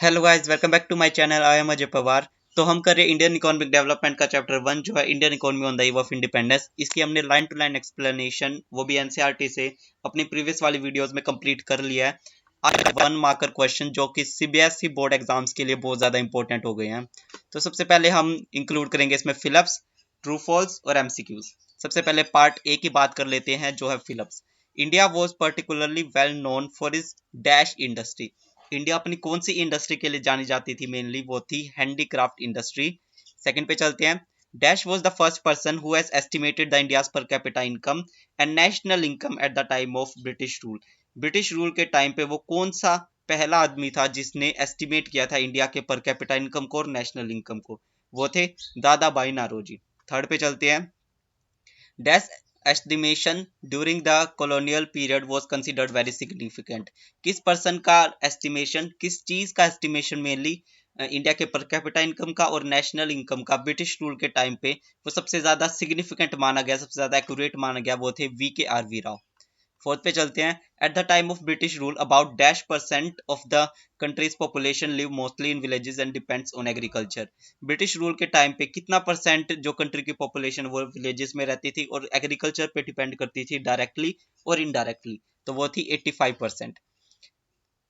Hello guys, welcome back to my channel. I am Ajay Pawar. तो हम कर रहे हैं इंडियन इकोनॉमिक डेवलपमेंट का चैप्टर 1 जो है Indian economy on the eve of independence. इसकी हमने लाइन टू लाइन एक्सप्लेनेशन वो भी एनसीईआरटी से अपनी प्रीवियस वाली वीडियोस में कंप्लीट कर लिया है। आज 1 मार्कर क्वेश्चन जो कि सीबीएसई बोर्ड एग्जाम्स के लिए बहुत ज़्यादा इंपॉर्टेंट हो गए हैं। तो सबसे पहले हम इंक्लूड करेंगे इसमें फिलअप्स, ट्रू फॉल्स और एमसीक्यूज। सबसे पहले पार्ट ए की बात कर लेते हैं जो है fill-ups. India was particularly well known for is dash industry. India अपनी कौन सी इंडस्ट्री के लिए जानी जाती थी? मेनली वो थी हैंडीक्राफ्ट इंडस्ट्री। सेकंड पे चलते हैं। Dash was the first person who has estimated the India's पर capita income and national income eight the time of British rule. British rule के टाइम पे वो कौन सा पहला आदमी था जिसने एस्टिमेट किया था इंडिया के पर कैपिटा इनकम को और नेशनल इनकम को? वो थे दादा भाई नारोजी। थर्ड पे चलते हैं। Dash estimation during the colonial period was considered very significant। किस पर्सन का एस्टिमेशन, किस चीज का एस्टिमेशन मेनली इंडिया के पर कैपिटा इनकम का और नेशनल इनकम का ब्रिटिश रूल के टाइम पे वो सबसे ज्यादा सिग्निफिकेंट माना गया, सबसे ज्यादा एक्यूरेट माना गया, वो थे VKR राव। फोर्थ पे चलते हैं। Eight the time of British rule about dash percent of the countries population live mostly in villages and depends on agriculture. British rule के टाइम पे कितना परसेंट जो कंट्री की पॉपुलेशन वो विलेजेस में रहती थी और एग्रीकल्चर पे डिपेंड करती थी डायरेक्टली और इनडायरेक्टली? तो वो थी 85%।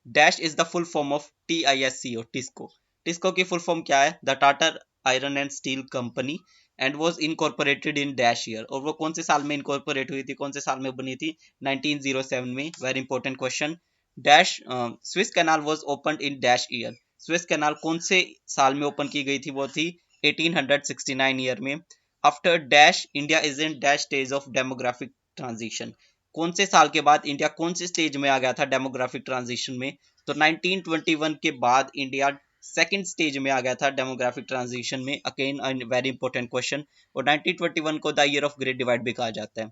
Dash is the full form of TISCO, TISCO. TISCO की फुल फॉर्म क्या है? The Tata iron and steel company and was incorporated in dash year. और वो कौन से साल में इनकॉर्पोरेट हुई थी, कौन से साल में बनी थी? 1907 में। Very important question. Dash Swiss canal was opened in dash year. Swiss canal कौन से साल में ओपन की गई थी? वो थी 1869 ईयर में। After dash India is in dash stage of demographic transition. कौन से साल के बाद इंडिया कौन से स्टेज में आ गया था डेमोग्राफिक ट्रांजिशन में? तो 1921 के बाद इंडिया सेकंड स्टेज में आ गया था डेमोग्राफिक ट्रांजिशन में। Again very important question. और 1921 को the year of great divide भी कहा जाता है,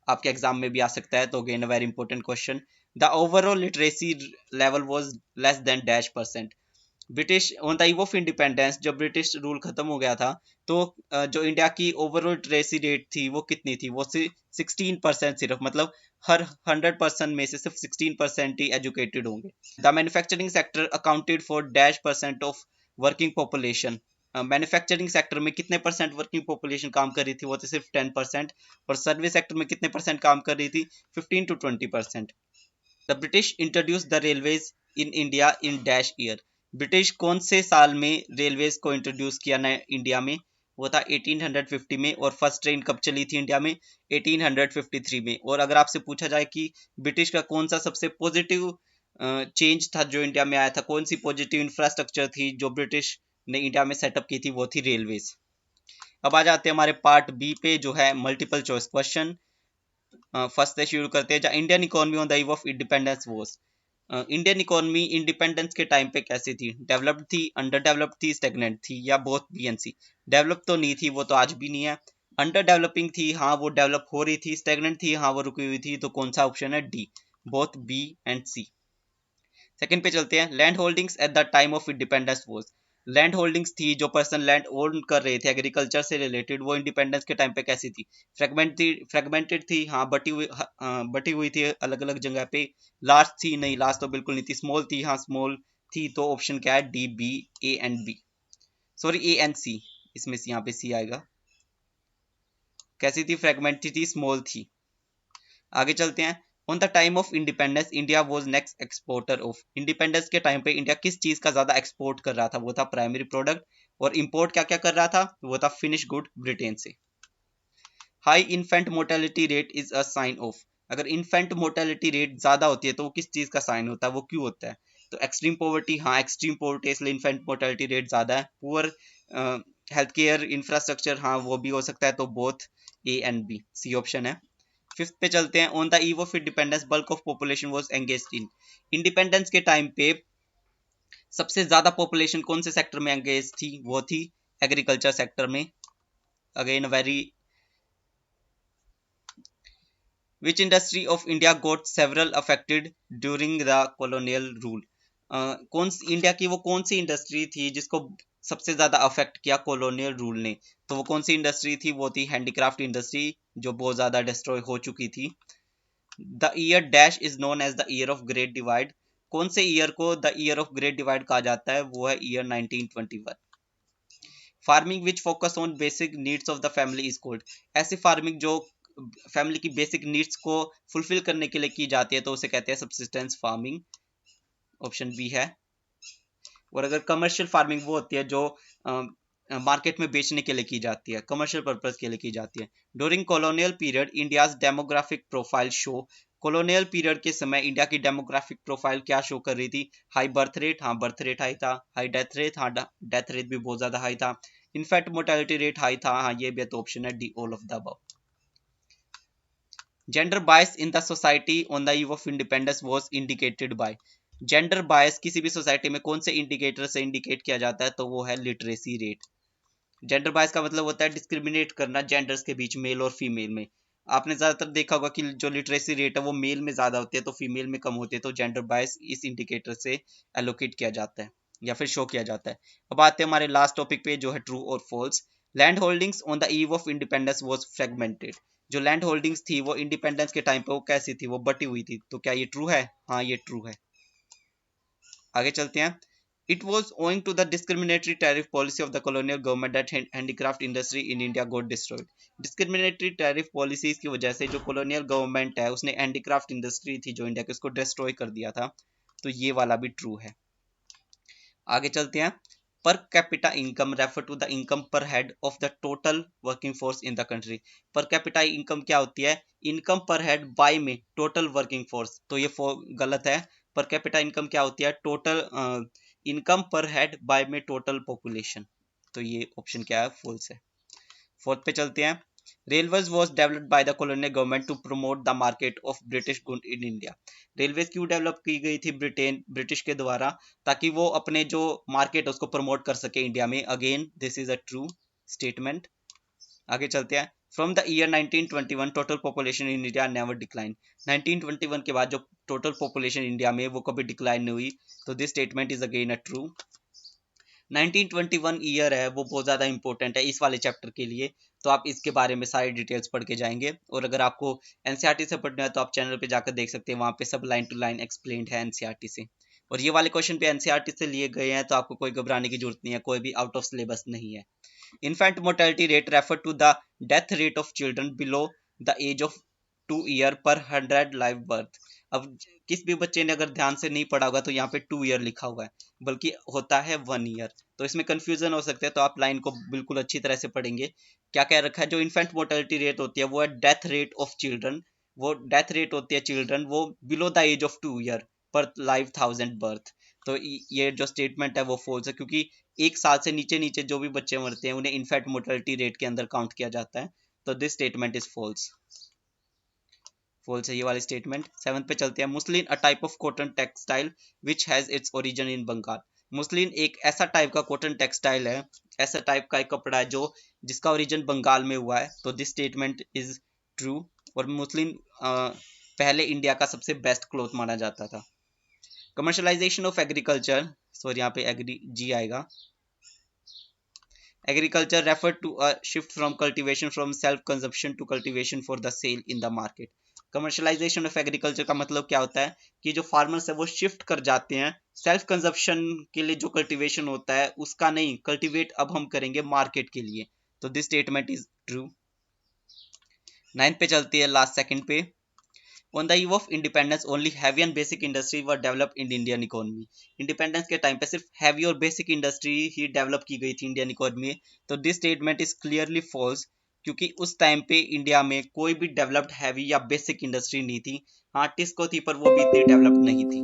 आपके एग्जाम में भी आ सकता है। तो again very important question. The overall literacy level was less than dash percent. British on the eve of independence, जब ब्रिटिश रूल खत्म हो गया था तो जो इंडिया की ओवरऑल लिटरेसी रेट थी वो कितनी थी? वो 16% सिर्फ, मतलब हर 100% में से सिर्फ 16% ही एजुकेटेड होंगे। The manufacturing sector accounted for dash percent of working population. Manufacturing sector में कितने परसेंट वर्किंग पॉपुलेशन काम कर रही थी? वो तो सिर्फ 10%। और सर्विस सेक्टर में कितने परसेंट काम कर रही थी? 15 to 20%। The British introduce the railways in India in dash year. British कौन से साल में रेलवेज को इंट्रोड्यूस किया ना इंडिया में? वो था 1850 में। और फर्स्ट ट्रेन कब चली थी इंडिया में? 1853 में। और अगर आपसे पूछा जाए कि ब्रिटिश का कौन सा सबसे पॉजिटिव चेंज था जो इंडिया में आया था, कौन सी पॉजिटिव इंफ्रास्ट्रक्चर थी जो ब्रिटिश ने इंडिया में सेटअप की थी, वो थी रेलवेज। अब आ जाते हैं हमारे पार्ट बी पे जो है मल्टीपल चॉइस क्वेश्चन। फर्स्ट से शुरू करते हैं। जहाँ Indian economy on the eve of independence was. Indian economy independence के टाइम पे कैसी थी? डेवलप्ड थी, अंडर डेवलप्ड थी, स्टेगनेंट थी, या both B and C? Develop तो नहीं थी, वो तो आज भी नहीं है। अंडर डेवलपिंग थी, हाँ वो डेवलप हो रही थी। स्टेगनेंट थी, हाँ वो रुकी हुई थी। तो कौन सा ऑप्शन है? D, both B and C. Second पे चलते हैं। Land holdings at the time of independence was. Land holdings थी, जो पर्सन लैंड ओन कर रहे थे एग्रीकल्चर से रिलेटेड, वो इंडिपेंडेंस के टाइम पे कैसी थी? फ्रेगमेंटेड थी, हाँ बटी हुई थी अलग अलग जगह पे। लार्ज थी, नहीं लार्ज तो बिल्कुल नहीं थी। स्मॉल थी, हाँ स्मॉल थी। तो ऑप्शन क्या है? D, B, A and B, sorry A and C. इसमें से यहाँ पे सी आएगा। कैसी थी? फ्रेगमेंटेड थी, स्मॉल थी। आगे चलते हैं। On the time of independence India was next exporter of. Independence के टाइम पे इंडिया किस चीज का ज्यादा एक्सपोर्ट कर रहा था? वो था प्राइमरी प्रोडक्ट। और इंपोर्ट क्या क्या कर रहा था? वो था फिनिश गुड ब्रिटेन से। High infant mortality rate is a sign of. अगर इन्फेंट मोर्टेलिटी रेट ज्यादा होती है तो वो किस चीज का साइन होता है? वो क्यों होता है? तो एक्सट्रीम पॉवर्टी, हाँ एक्सट्रीम पॉवर्टी इसलिए इन्फेंट मोर्टेलिटी रेट ज्यादा है। पुअर हेल्थ केयर इंफ्रास्ट्रक्चर, हाँ वो भी हो सकता है। तो both A and B, C option है। फिफ्थ पे चलते हैं। On the eve of independence bulk of population was engaged in. इंडिपेंडेंस के टाइम पे सबसे ज्यादा पॉपुलेशन कौन से सेक्टर में एंगेज थी? वो थी एग्रीकल्चर सेक्टर में। Again very. Which industry of India got several affected during the colonial rule. कौन सी इंडिया की वो कौन सी इंडस्ट्री थी जिसको सबसे ज्यादा अफेक्ट किया कॉलोनियल रूल ने? तो वो कौन सी इंडस्ट्री थी? वो थी हैंडीक्राफ्ट इंडस्ट्री, जो बहुत ज्यादा डिस्ट्रॉय हो चुकी थी। The year dash is known as the year of great divide. कौन से ईयर को the year of great divide कहा जाता है? वो है year 1921। Farming which focus on basic needs of the family is called. ऐसी फार्मिंग जो फैमिली की बेसिक नीड्स को फुलफिल करने के लिए की जाती है तो उसे कहते हैं सब्सिस्टेंस फार्मिंग। ऑप्शन बी है। और अगर कमर्शियल फार्मिंग वो होती है जो मार्केट में बेचने के लिए की जाती है, कमर्शियल पर्पज के लिए की जाती है। During colonial period India's demographic profile show. Colonial period के समय इंडिया की डेमोग्राफिक प्रोफाइल क्या शो कर रही थी? हाई बर्थ रेट, हाँ बर्थ रेट हाई था। हाई डेथ रेट, हाँ डेथ रेट भी बहुत ज्यादा हाई था। इनफैक्ट मोर्टेलिटी रेट हाई था, हाँ ये भी तो ऑप्शन है D, all of the above. Gender bias in the society on the eve of independence was indicated by. Gender bias किसी भी सोसाइटी में कौन से इंडिकेटर से इंडिकेट किया जाता है? तो वो है लिटरेसी रेट। जेंडर बायस का मतलब होता है डिस्क्रिमिनेट करना जेंडर्स के बीच, मेल और फीमेल में। आपने ज्यादातर देखा होगा कि जो लिटरेसी रेट है वो मेल में ज्यादा होती है तो फीमेल में कम होती है, तो जेंडर बायस इस इंडिकेटर से एलोकेट किया जाता है या फिर शो किया जाता है। अब आते हैं हमारे लास्ट टॉपिक पे जो है ट्रू और false. Land holdings on the eve of independence was fragmented. जो लैंड होल्डिंग्स थी वो इंडिपेंडेंस के टाइम पे वो कैसी थी? वो बटी हुई थी। तो क्या ये ट्रू है? हाँ ये ट्रू है। आगे चलते हैं। It was owing to the discriminatory tariff policy of the colonial government that handicraft industry in India got destroyed. Discriminatory tariff policies की वजह से जो colonial government है उसने handicraft industry थी जो इंडिया की उसको destroy कर दिया था। तो ये वाला भी true है। आगे चलते हैं। Per capita income refer to the income per head of the total working force in the country. Per capita income क्या होती है? इनकम पर हेड बाय में टोटल वर्किंग फोर्स, तो ये गलत है। पर कैपिटा इनकम क्या होती है? Total income per head by में टोटल पॉपुलेशन। तो ये ऑप्शन क्या है? फॉल्स है। फोर्थ पे चलते हैं। Railways was developed by the colonial government to promote the market of British good in India. Railways क्यों डेवलप की गई थी ब्रिटिश के द्वारा? ताकि वो अपने जो मार्केट उसको प्रमोट कर सके इंडिया में। Again this is a true statement. आगे चलते हैं। From the year 1921 total population in India never decline. 1921 के बाद जो टोटल पॉपुलेशन इंडिया में वो कभी डिक्लाइन नहीं हुई। तो this statement is again a true. 1921 year है वो बहुत ज़्यादा इंपॉर्टेंट है इस वाले चैप्टर के लिए, तो आप इसके बारे में सारी डिटेल्स पढ़ के जाएंगे। और अगर आपको एनसीईआरटी से पढ़ना है तो आप चैनल पे जाकर देख सकते हैं, वहाँ पे सब लाइन टू लाइन एक्सप्लेन्ड है एनसीईआरटी से। और ये वाले क्वेश्चन भी एनसीईआरटी से लिए गए हैं, तो आपको कोई घबराने की जरूरत नहीं है, कोई भी आउट ऑफ सिलेबस नहीं है। Infant mortality rate refer to the death rate of children below the age of 2 year per 100 live birth. अब किस भी बच्चे ने अगर ध्यान से नहीं पढ़ा होगा तो यहाँ पे 2 ईयर लिखा हुआ है, बल्कि होता है 1 ईयर, तो इसमें कंफ्यूजन हो सकता है। तो आप लाइन को बिल्कुल अच्छी तरह से पढ़ेंगे। क्या कह रखा है? जो इन्फेंट मोर्टेलिटी रेट होती है वो है डेथ रेट ऑफ चिल्ड्रन। वो डेथ रेट होती है चिल्ड्रन वो below the age of 2 year per live 1000 birth. तो ये जो स्टेटमेंट है वो फॉल्स है, क्योंकि 1 साल से नीचे नीचे जो भी बच्चे मरते हैं उन्हें इन्फेंट मोर्टेलिटी रेट के अंदर काउंट किया जाता है। तो this statement is false. False है ये वाली स्टेटमेंट। 7th पे चलते हैं। Muslin a type of cotton textile which has its origin in Bengal. Muslin एक ऐसा टाइप का कॉटन टेक्सटाइल है, ऐसा टाइप का एक कपड़ा है जो जिसका ओरिजिन बंगाल में हुआ है। तो दिस स्टेटमेंट इज ट्रू। और मुस्लिन पहले इंडिया का सबसे बेस्ट क्लॉथ माना जाता था। कमर्शलाइजेशन ऑफ एग्रीकल्चर, सॉरी यहाँ पे एग्री जी आएगा। Agriculture refer to a shift from cultivation from self consumption to cultivation for the sale in the market. Commercialisation of agriculture का मतलब क्या होता है कि जो फार्मर्स है वो शिफ्ट कर जाते हैं सेल्फ कंजप्शन के लिए, जो कल्टीवेशन होता है उसका नहीं, कल्टीवेट अब हम करेंगे मार्केट के लिए। तो this statement is true. 9th पे चलती है, लास्ट सेकंड पे। On the eve of independence, only heavy and basic industry were developed in Indian economy. Independence के टाइम पे सिर्फ हैवी और बेसिक इंडस्ट्री ही डेवलप की गई थी इंडियन इकोनॉमी में। तो this statement is clearly false, क्योंकि उस टाइम पे इंडिया में कोई भी डेवलप्ड हैवी या बेसिक इंडस्ट्री नहीं थी। हाँ टिस्को थी पर वो भी इतनी डेवलप्ड नहीं थी।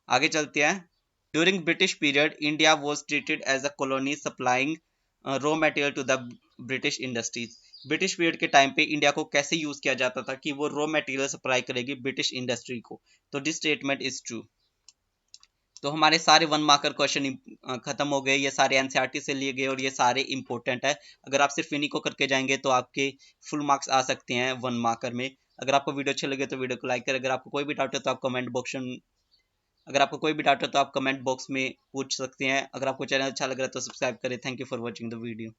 आगे चलते हैं। During British period India was treated as a colony supplying raw material to the British industries. British period के टाइम पे इंडिया को कैसे यूज किया जाता था कि वो रॉ मटेरियल सप्लाई करेगी ब्रिटिश इंडस्ट्री को। तो दिस स्टेटमेंट इज ट्रू। तो हमारे सारे 1 मार्कर क्वेश्चन खत्म हो गए, ये सारे एनसीईआरटी से लिए गए और ये सारे इंपॉर्टेंट है। अगर आप सिर्फ इन्हीं को करके जाएंगे तो आपके फुल मार्क्स आ सकते हैं 1 मार्कर में। अगर आपको वीडियो अच्छे लगे तो वीडियो को लाइक करें। अगर आपको कोई भी डाउट है तो आप कमेंट बॉक्स में पूछ सकते हैं। अगर आपको चैनल अच्छा लग रहा है तो सब्सक्राइब करें। Thank you for watching the video.